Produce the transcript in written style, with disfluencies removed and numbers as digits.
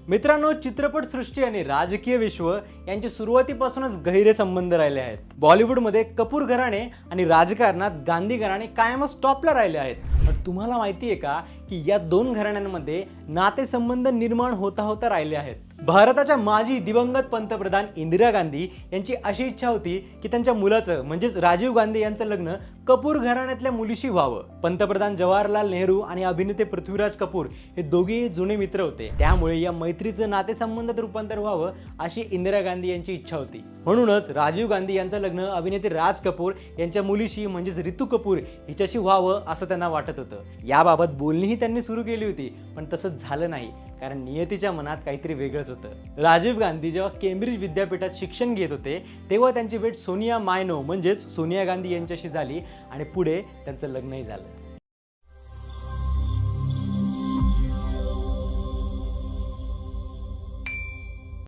मित्रांनो, चित्रपटसृष्टी आणि राजकीय विश्व यांचे सुरुवातीपासूनच गहिरे संबंध राहिले आहेत. बॉलिवूडमध्ये कपूर घराणे आणि राजकारणात गांधी घराणे कायमच टॉपला राहिले आहेत. पण तुम्हाला माहिती आहे का की या दोन घराण्यांमध्ये नातेसंबंध निर्माण होता होता राहिले आहेत. भारताच्या माजी दिवंगत पंतप्रधान इंदिरा गांधी यांची अशी इच्छा होती की त्यांच्या मुलाचं म्हणजेच राजीव गांधी यांचं लग्न कपूर घराण्यातल्या मुलीशी व्हावं. पंतप्रधान जवाहरलाल नेहरू आणि अभिनेते पृथ्वीराज कपूर हे दोघेही जुने मित्र होते. त्यामुळे या मैत्रीचं नातेसंबंधात रूपांतर व्हावं अशी इंदिरा गांधी यांची इच्छा होती. म्हणूनच राजीव गांधी यांचं लग्न अभिनेते राज कपूर यांच्या मुलीशी म्हणजेच रितू कपूर हिच्याशी व्हावं असं त्यांना वाटत होतं. याबाबत बोलणीही त्यांनी सुरू केली होती, पण तसंच झालं नाही, कारण नियतीच्या मनात काहीतरी वेगळंच होतं. राजीव गांधी जेव्हा केम्ब्रिज विद्यापीठात शिक्षण घेत होते तेव्हा त्यांची भेट सोनिया मायनो म्हणजेच सोनिया गांधी यांच्याशी झाली आणि पुढे त्यांचं लग्नही झालं.